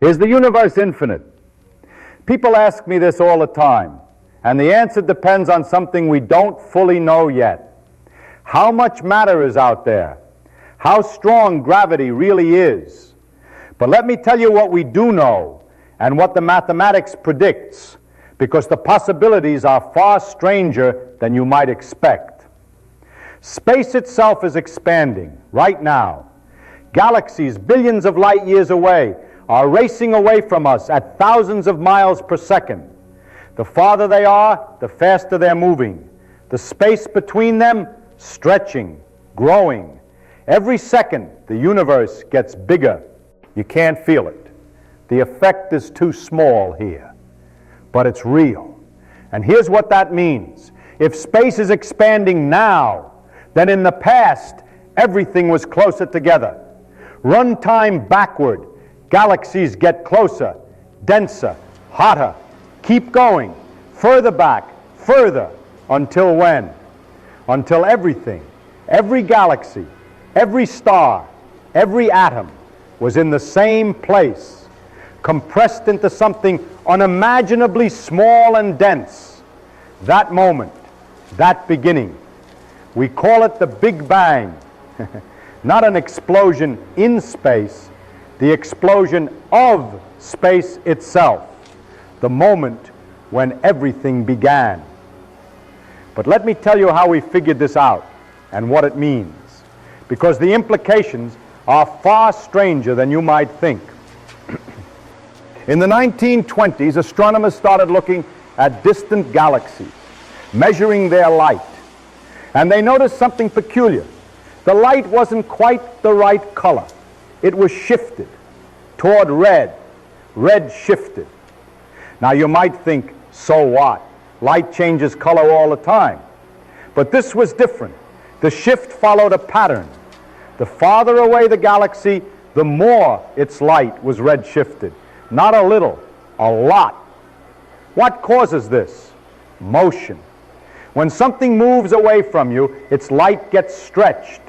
Is the universe infinite? People ask me this all the time, and the answer depends on something we don't fully know yet. How much matter is out there? How strong gravity really is? But let me tell you what we do know, and what the mathematics predicts, because the possibilities are far stranger than you might expect. Space itself is expanding right now. Galaxies billions of light years away are racing away from us at thousands of miles per second. The farther they are, the faster they're moving. The space between them, stretching, growing. Every second, the universe gets bigger. You can't feel it. The effect is too small here, but it's real. And here's what that means. If space is expanding now, then in the past, everything was closer together. Run time backward. Galaxies get closer, denser, hotter. Keep going, further back, further, until when? Until everything, every galaxy, every star, every atom was in the same place, compressed into something unimaginably small and dense. That moment, that beginning, we call it the Big Bang. Not an explosion in space, the explosion of space itself, the moment when everything began. But let me tell you how we figured this out and what it means, because the implications are far stranger than you might think. In the 1920s, astronomers started looking at distant galaxies, measuring their light, and they noticed something peculiar. The light wasn't quite the right color. It was shifted toward red. Red shifted. Now you might think, so what? Light changes color all the time. But this was different. The shift followed a pattern. The farther away the galaxy, the more its light was red shifted. Not a little, a lot. What causes this? Motion. When something moves away from you, its light gets stretched,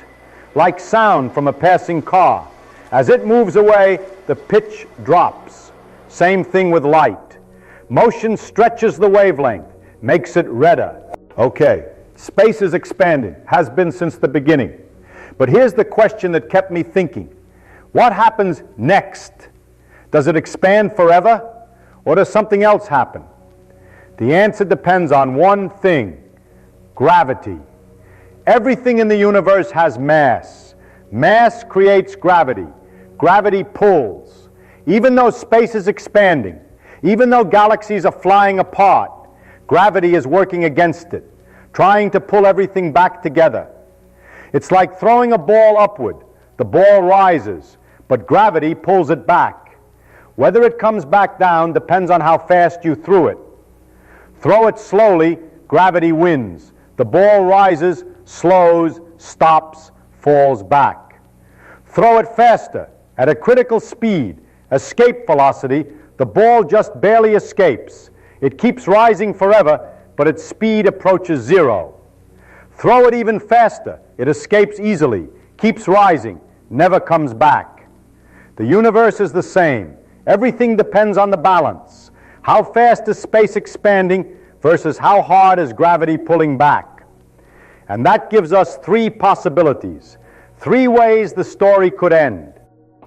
like sound from a passing car. As it moves away, the pitch drops. Same thing with light. Motion stretches the wavelength, makes it redder. Okay, space is expanding, has been since the beginning. But here's the question that kept me thinking. What happens next? Does it expand forever, or does something else happen? The answer depends on one thing: gravity. Everything in the universe has mass. Mass creates gravity. Gravity pulls. Even though space is expanding, even though galaxies are flying apart, gravity is working against it, trying to pull everything back together. It's like throwing a ball upward. The ball rises, but gravity pulls it back. Whether it comes back down depends on how fast you threw it. Throw it slowly, gravity wins. The ball rises, slows, stops, falls back. Throw it faster, at a critical speed, escape velocity, the ball just barely escapes. It keeps rising forever, but its speed approaches zero. Throw it even faster, it escapes easily, keeps rising, never comes back. The universe is the same. Everything depends on the balance. How fast is space expanding versus how hard is gravity pulling back? And that gives us three possibilities, three ways the story could end.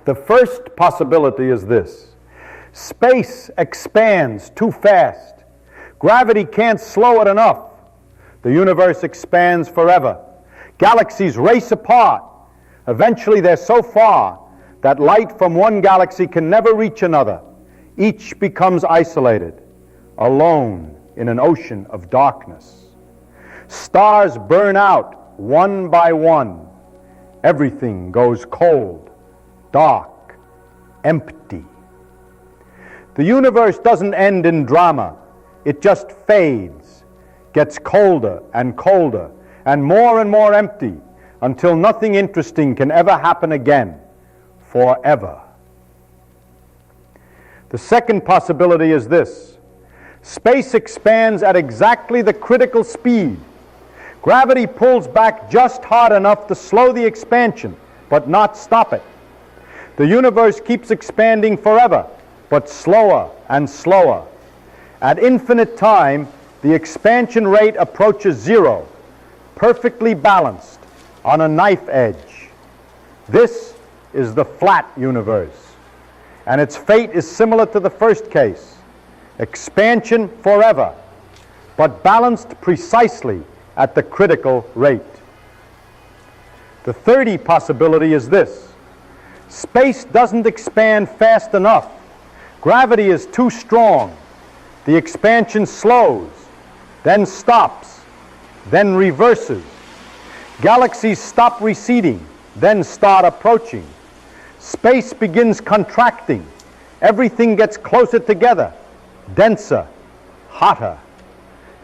The first possibility is this: space expands too fast. Gravity can't slow it enough. The universe expands forever. Galaxies race apart. Eventually they're so far that light from one galaxy can never reach another. Each becomes isolated, alone in an ocean of darkness. Stars burn out one by one. Everything goes cold, dark, empty. The universe doesn't end in drama. It just fades, gets colder and colder, and more empty, until nothing interesting can ever happen again, forever. The second possibility is this: space expands at exactly the critical speed. Gravity pulls back just hard enough to slow the expansion, but not stop it. The universe keeps expanding forever, but slower and slower. At infinite time, the expansion rate approaches zero, perfectly balanced on a knife edge. This is the flat universe, and its fate is similar to the first case. Expansion forever, but balanced precisely at the critical rate. The 30 possibility is this: space doesn't expand fast enough. Gravity is too strong. The expansion slows, then stops, then reverses. Galaxies stop receding, then start approaching. Space begins contracting. Everything gets closer together, denser, hotter.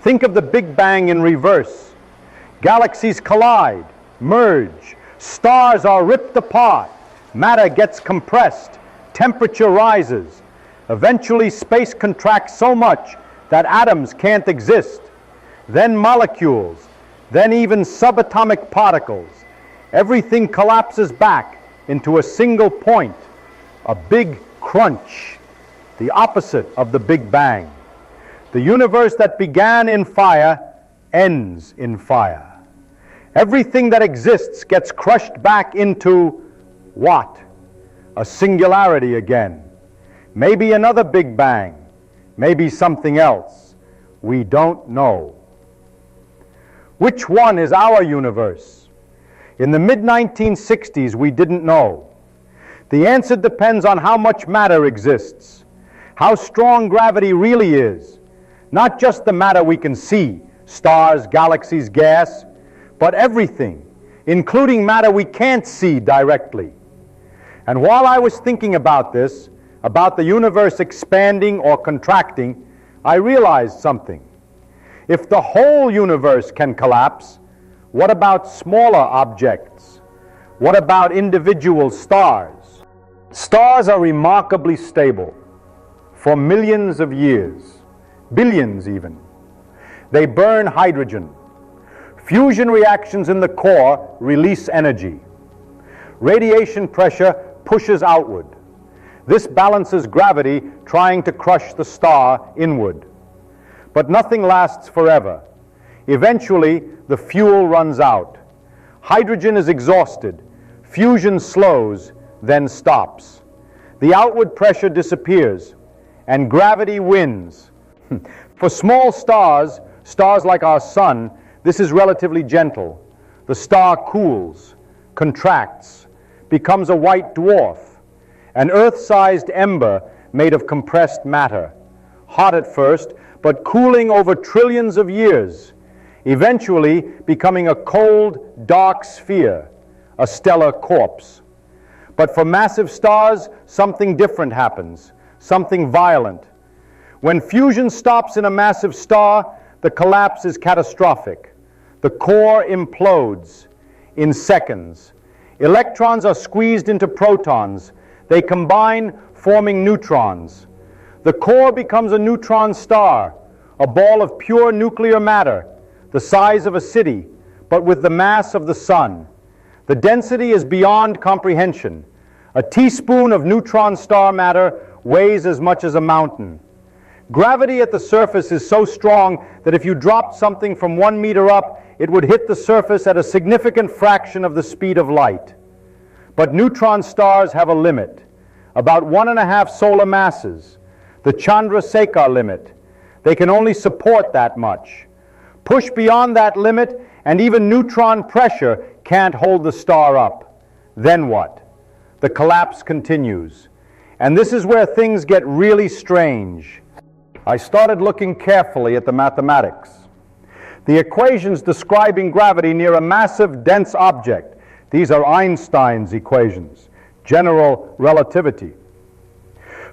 Think of the Big Bang in reverse. Galaxies collide, merge, stars are ripped apart, matter gets compressed, temperature rises. Eventually space contracts so much that atoms can't exist. Then molecules, then even subatomic particles. Everything collapses back into a single point, a big crunch, the opposite of the Big Bang. The universe that began in fire ends in fire. Everything that exists gets crushed back into what? A singularity again. Maybe another Big Bang. Maybe something else. We don't know. Which one is our universe? In the mid-1960s, we didn't know. The answer depends on how much matter exists, how strong gravity really is. Not just the matter we can see, stars, galaxies, gas, but everything, including matter we can't see directly. And while I was thinking about this, about the universe expanding or contracting, I realized something. If the whole universe can collapse, what about smaller objects? What about individual stars? Stars are remarkably stable for millions of years, billions even. They burn hydrogen. Fusion reactions in the core release energy. Radiation pressure pushes outward. This balances gravity trying to crush the star inward. But nothing lasts forever. Eventually, the fuel runs out. Hydrogen is exhausted. Fusion slows, then stops. The outward pressure disappears, and gravity wins. For small stars, stars like our sun, this is relatively gentle. The star cools, contracts, becomes a white dwarf, an Earth-sized ember made of compressed matter, hot at first, but cooling over trillions of years, eventually becoming a cold, dark sphere, a stellar corpse. But for massive stars, something different happens, something violent. When fusion stops in a massive star, the collapse is catastrophic. The core implodes in seconds. Electrons are squeezed into protons. They combine, forming neutrons. The core becomes a neutron star, a ball of pure nuclear matter, the size of a city, but with the mass of the sun. The density is beyond comprehension. A teaspoon of neutron star matter weighs as much as a mountain. Gravity at the surface is so strong that if you dropped something from 1 meter up, it would hit the surface at a significant fraction of the speed of light. But neutron stars have a limit, about 1.5 solar masses, the Chandrasekhar limit. They can only support that much. Push beyond that limit, and even neutron pressure can't hold the star up. Then what? The collapse continues. And this is where things get really strange. I started looking carefully at the mathematics. The equations describing gravity near a massive, dense object. These are Einstein's equations, general relativity.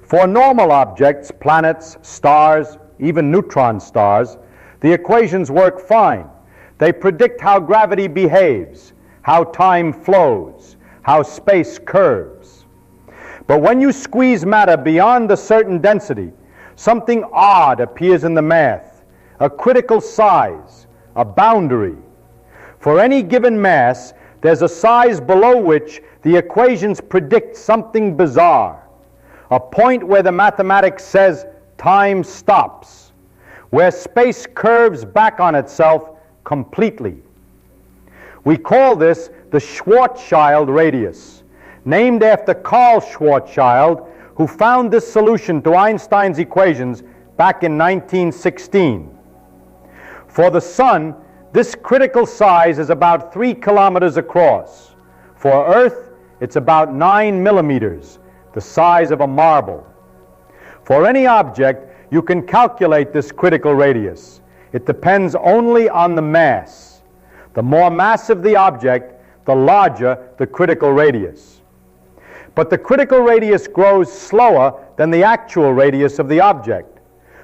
For normal objects, planets, stars, even neutron stars, the equations work fine. They predict how gravity behaves, how time flows, how space curves. But when you squeeze matter beyond a certain density, something odd appears in the math, a critical size, a boundary. For any given mass, there's a size below which the equations predict something bizarre. a point where the mathematics says time stops, where space curves back on itself completely. We call this the Schwarzschild radius, named after Carl Schwarzschild, who found this solution to Einstein's equations back in 1916. For the Sun, this critical size is about 3 kilometers across. For Earth, it's about 9 millimeters, the size of a marble. For any object, you can calculate this critical radius. It depends only on the mass. The more massive the object, the larger the critical radius. But the critical radius grows slower than the actual radius of the object.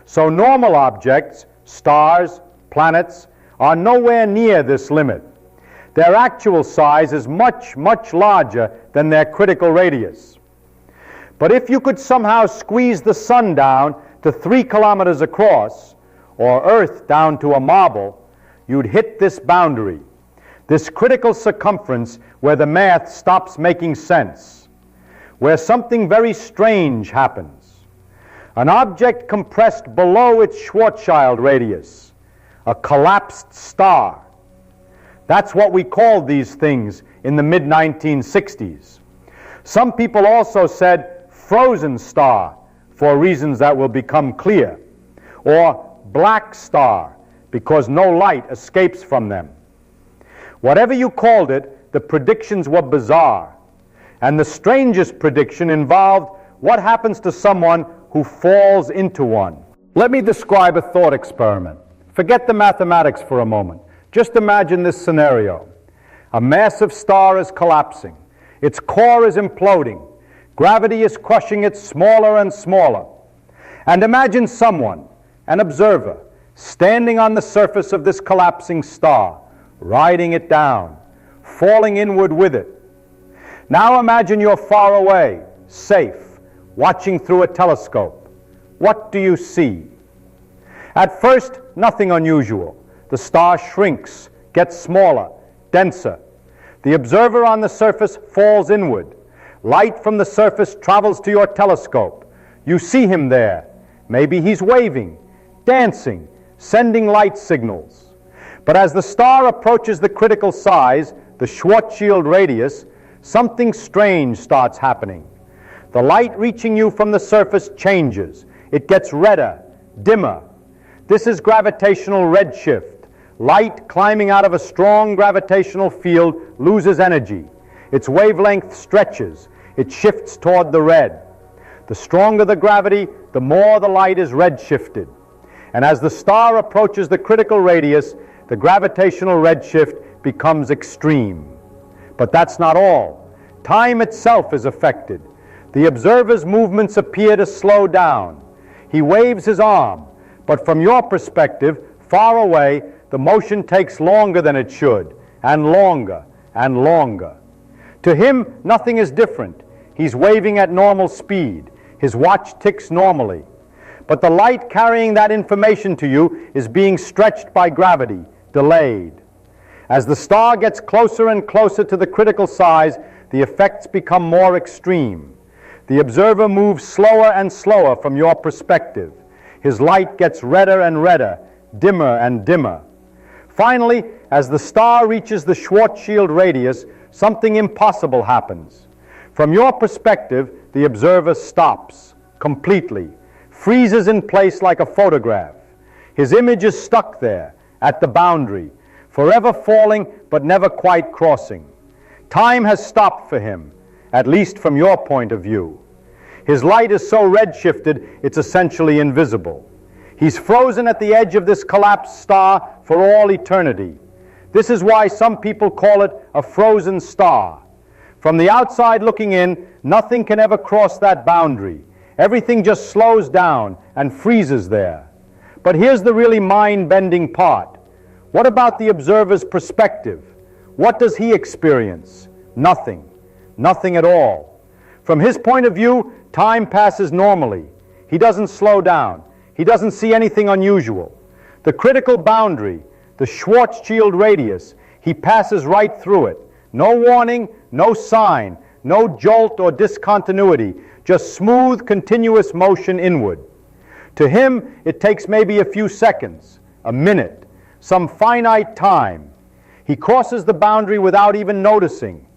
So normal objects, stars, planets, are nowhere near this limit. Their actual size is much, much larger than their critical radius. But if you could somehow squeeze the Sun down to 3 kilometers across, or Earth down to a marble, you'd hit this boundary, this critical circumference where the math stops making sense, where something very strange happens. An object compressed below its Schwarzschild radius, a collapsed star. That's what we called these things in the mid-1960s. Some people also said frozen star, for reasons that will become clear, or black star, because no light escapes from them. Whatever you called it, the predictions were bizarre. And the strangest prediction involved what happens to someone who falls into one. Let me describe a thought experiment. Forget the mathematics for a moment. Just imagine this scenario. A massive star is collapsing. Its core is imploding. Gravity is crushing it smaller and smaller. And imagine someone, an observer, standing on the surface of this collapsing star, riding it down, falling inward with it. Now imagine you're far away, safe, watching through a telescope. What do you see? At first, nothing unusual. The star shrinks, gets smaller, denser. The observer on the surface falls inward. Light from the surface travels to your telescope. You see him there. Maybe he's waving, dancing, sending light signals. But as the star approaches the critical size, the Schwarzschild radius, something strange starts happening. The light reaching you from the surface changes. It gets redder, dimmer. This is gravitational redshift. Light climbing out of a strong gravitational field loses energy. Its wavelength stretches. It shifts toward the red. The stronger the gravity, the more the light is redshifted. And as the star approaches the critical radius, the gravitational redshift becomes extreme. But that's not all. Time itself is affected. The observer's movements appear to slow down. He waves his arm, but from your perspective, far away, the motion takes longer than it should, and longer, and longer. To him, nothing is different. He's waving at normal speed. His watch ticks normally. But the light carrying that information to you is being stretched by gravity, delayed. As the star gets closer and closer to the critical size, the effects become more extreme. The observer moves slower and slower from your perspective. His light gets redder and redder, dimmer and dimmer. Finally, as the star reaches the Schwarzschild radius, something impossible happens. From your perspective, the observer stops completely, freezes in place like a photograph. His image is stuck there, at the boundary, forever falling but never quite crossing. Time has stopped for him, at least from your point of view. His light is so redshifted, it's essentially invisible. He's frozen at the edge of this collapsed star for all eternity. This is why some people call it a frozen star. From the outside looking in, nothing can ever cross that boundary. Everything just slows down and freezes there. But here's the really mind-bending part. What about the observer's perspective? What does he experience? Nothing. Nothing at all. From his point of view, time passes normally. He doesn't slow down. He doesn't see anything unusual. The critical boundary, the Schwarzschild radius, he passes right through it. No warning, no sign, no jolt or discontinuity, just smooth, continuous motion inward. To him, it takes maybe a few seconds, a minute, some finite time. He crosses the boundary without even noticing.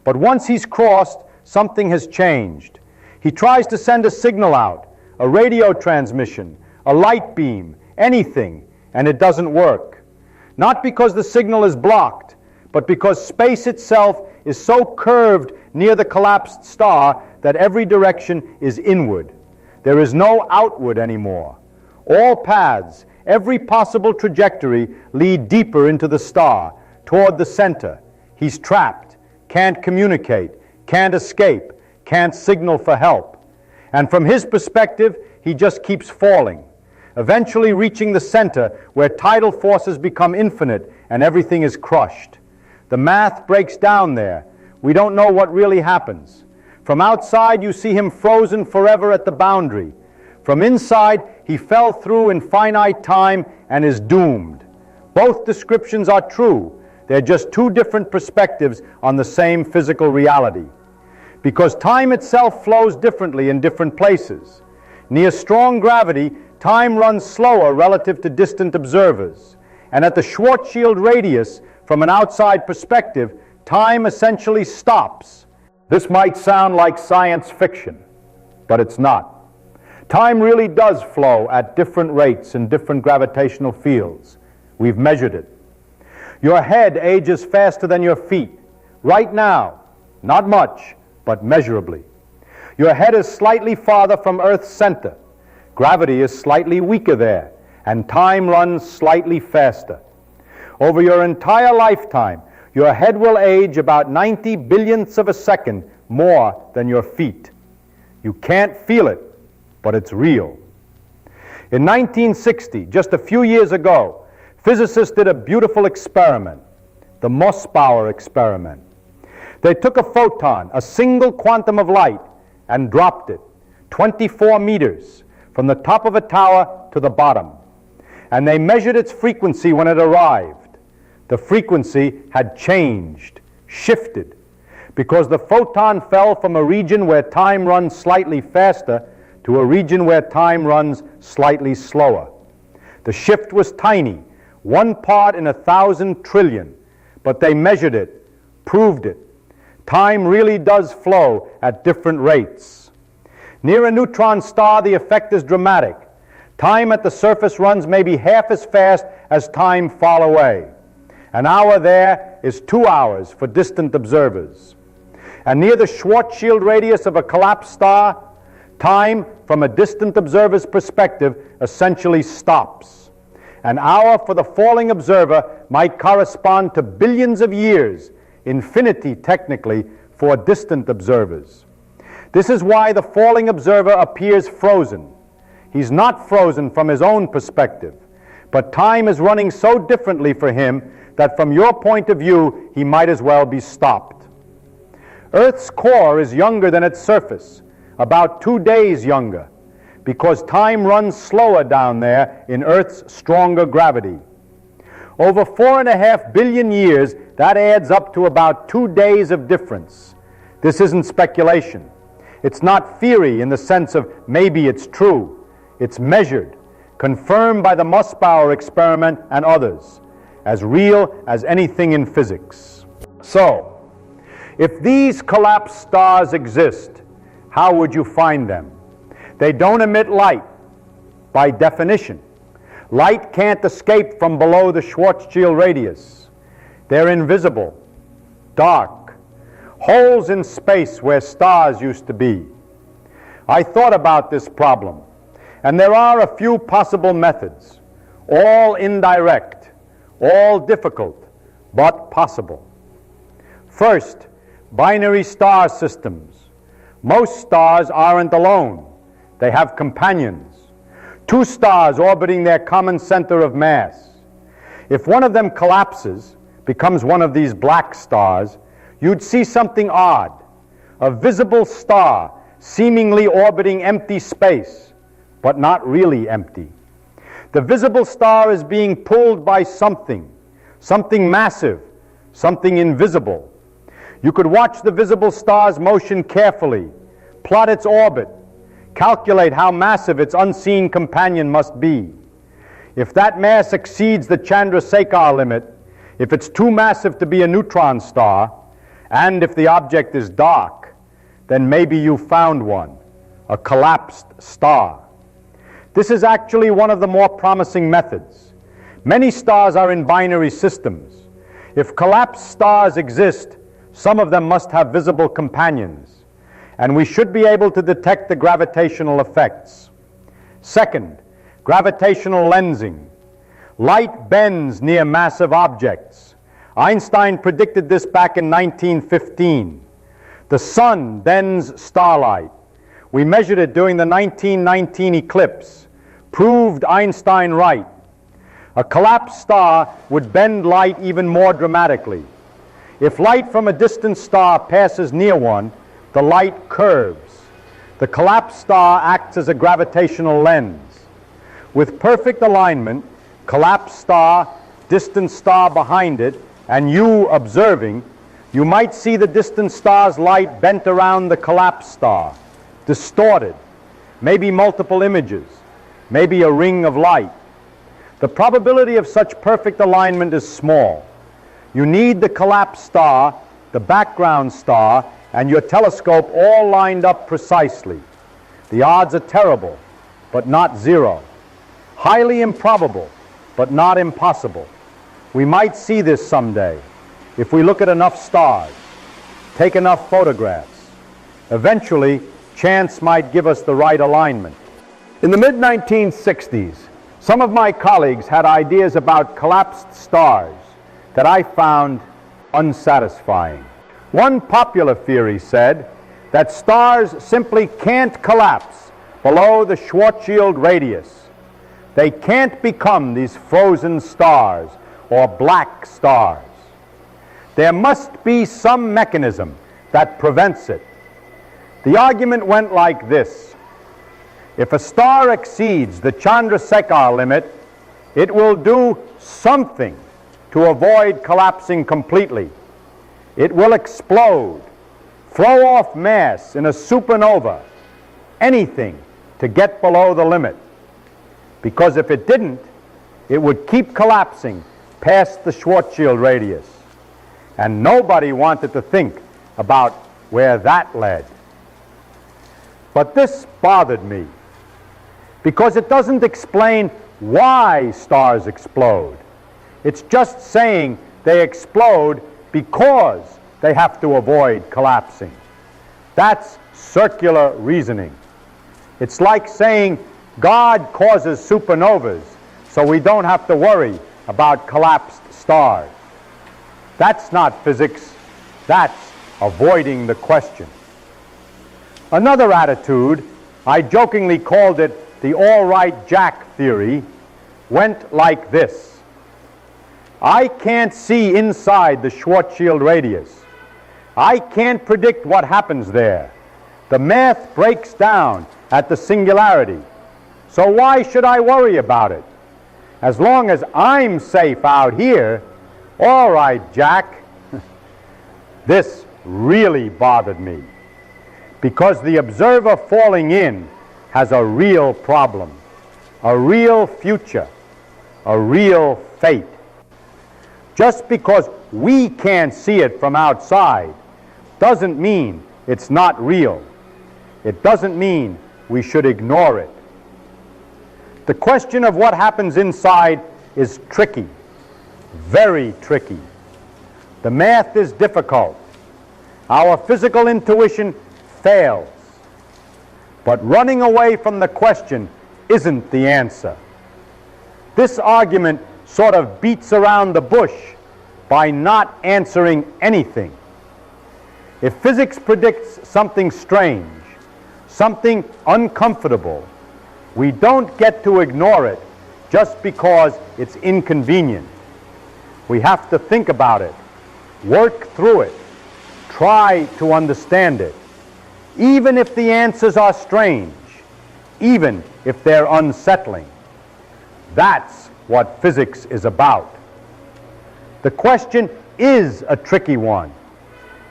But once he's crossed, something has changed. He tries to send a signal out, a radio transmission, a light beam, anything, and it doesn't work. Not because the signal is blocked, but because space itself is so curved near the collapsed star that every direction is inward. There is no outward anymore. All paths, every possible trajectory lead deeper into the star, toward the center. He's trapped, can't communicate, can't escape, can't signal for help. And from his perspective, he just keeps falling, eventually reaching the center where tidal forces become infinite and everything is crushed. The math breaks down there. We don't know what really happens. From outside, you see him frozen forever at the boundary. From inside, he fell through in finite time and is doomed. Both descriptions are true. They're just two different perspectives on the same physical reality. Because time itself flows differently in different places. Near strong gravity, time runs slower relative to distant observers. And at the Schwarzschild radius, from an outside perspective, time essentially stops. This might sound like science fiction, but it's not. Time really does flow at different rates in different gravitational fields. We've measured it. Your head ages faster than your feet. Right now, not much, but measurably. Your head is slightly farther from Earth's center. Gravity is slightly weaker there, and time runs slightly faster. Over your entire lifetime, your head will age about 90 billionths of a second more than your feet. You can't feel it, but it's real. In 1960, just a few years ago, physicists did a beautiful experiment, the Mossbauer experiment. They took a photon, a single quantum of light, and dropped it 24 meters from the top of a tower to the bottom. And they measured its frequency when it arrived. The frequency had changed, shifted, because the photon fell from a region where time runs slightly faster to a region where time runs slightly slower. The shift was tiny, 1 part in 1,000 trillion, but they measured it, proved it. Time really does flow at different rates. Near a neutron star, the effect is dramatic. Time at the surface runs maybe half as fast as time far away. An hour there is 2 hours for distant observers. And near the Schwarzschild radius of a collapsed star, time, from a distant observer's perspective, essentially stops. An hour for the falling observer might correspond to billions of years, infinity technically, for distant observers. This is why the falling observer appears frozen. He's not frozen from his own perspective, but time is running so differently for him that from your point of view, he might as well be stopped. Earth's core is younger than its surface, about 2 days younger, because time runs slower down there in Earth's stronger gravity. Over 4.5 billion years, that adds up to about 2 days of difference. This isn't speculation. It's not theory in the sense of maybe it's true. It's measured, confirmed by the Mossbauer experiment and others, as real as anything in physics. So, if these collapsed stars exist, how would you find them? They don't emit light, by definition. Light can't escape from below the Schwarzschild radius. They're invisible, dark, holes in space where stars used to be. I thought about this problem, and there are a few possible methods, all indirect, all difficult, but possible. First, binary star systems. Most stars aren't alone. They have companions. 2 stars orbiting their common center of mass. If one of them collapses, becomes one of these black stars, you'd see something odd. A visible star seemingly orbiting empty space, but not really empty. The visible star is being pulled by something massive, something invisible. You could watch the visible star's motion carefully, plot its orbit, calculate how massive its unseen companion must be. If that mass exceeds the Chandrasekhar limit, if it's too massive to be a neutron star, and if the object is dark, then maybe you found one, a collapsed star. This is actually one of the more promising methods. Many stars are in binary systems. If collapsed stars exist, some of them must have visible companions, and we should be able to detect the gravitational effects. Second, gravitational lensing. Light bends near massive objects. Einstein predicted this back in 1915. The sun bends starlight. We measured it during the 1919 eclipse. Proved Einstein right. A collapsed star would bend light even more dramatically. If light from a distant star passes near one, the light curves. The collapsed star acts as a gravitational lens. With perfect alignment, collapsed star, distant star behind it, and you observing, you might see the distant star's light bent around the collapsed star, distorted, maybe multiple images, maybe a ring of light. The probability of such perfect alignment is small. You need the collapsed star, the background star, and your telescope all lined up precisely. The odds are terrible, but not zero. Highly improbable, but not impossible. We might see this someday if we look at enough stars, take enough photographs. Eventually, chance might give us the right alignment. In the mid-1960s, some of my colleagues had ideas about collapsed stars that I found unsatisfying. One popular theory said that stars simply can't collapse below the Schwarzschild radius. They can't become these frozen stars or black stars. There must be some mechanism that prevents it. The argument went like this. If a star exceeds the Chandrasekhar limit, it will do something to avoid collapsing completely. It will explode, throw off mass in a supernova, anything to get below the limit. Because if it didn't, it would keep collapsing past the Schwarzschild radius. And nobody wanted to think about where that led. But this bothered me, because it doesn't explain why stars explode. It's just saying they explode because they have to avoid collapsing. That's circular reasoning. It's like saying God causes supernovas so we don't have to worry about collapsed stars. That's not physics. That's avoiding the question. Another attitude, I jokingly called it the all right Jack theory, went like this. I can't see inside the Schwarzschild radius. I can't predict what happens there. The math breaks down at the singularity. So why should I worry about it? As long as I'm safe out here, all right, Jack. This really bothered me, because the observer falling in has a real problem, a real future, a real fate. Just because we can't see it from outside doesn't mean it's not real. It doesn't mean we should ignore it. The question of what happens inside is tricky, very tricky. The math is difficult. Our physical intuition fails. But running away from the question isn't the answer. This argument sort of beats around the bush by not answering anything. If physics predicts something strange, something uncomfortable, we don't get to ignore it just because it's inconvenient. We have to think about it, work through it, try to understand it, even if the answers are strange, even if they're unsettling. That's what physics is about. The question is a tricky one,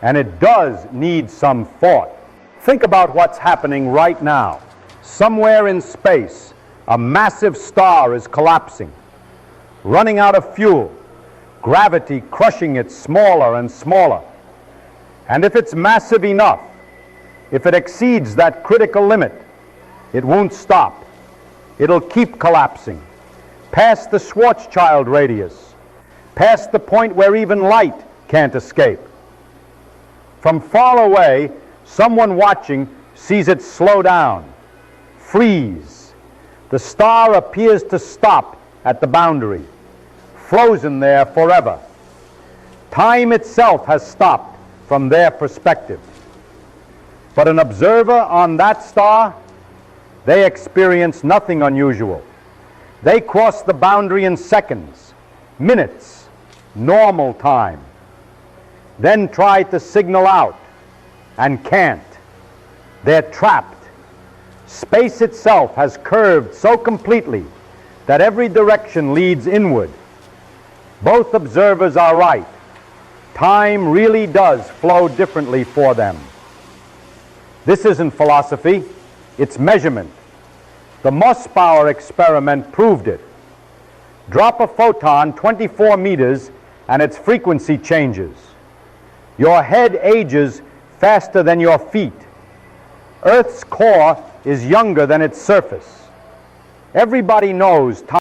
and it does need some thought. Think about what's happening right now. Somewhere in space, a massive star is collapsing, running out of fuel, gravity crushing it smaller and smaller. And if it's massive enough, if it exceeds that critical limit, it won't stop. It'll keep collapsing, past the Schwarzschild radius, past the point where even light can't escape. From far away, someone watching sees it slow down, freeze. The star appears to stop at the boundary, frozen there forever. Time itself has stopped from their perspective. But an observer on that star, they experience nothing unusual. They cross the boundary in seconds, minutes, normal time. Then try to signal out and can't. They're trapped. Space itself has curved so completely that every direction leads inward. Both observers are right. Time really does flow differently for them. This isn't philosophy, it's measurement. The Mossbauer experiment proved it. Drop a photon 24 meters and its frequency changes. Your head ages faster than your feet. Earth's core is younger than its surface. Everybody knows time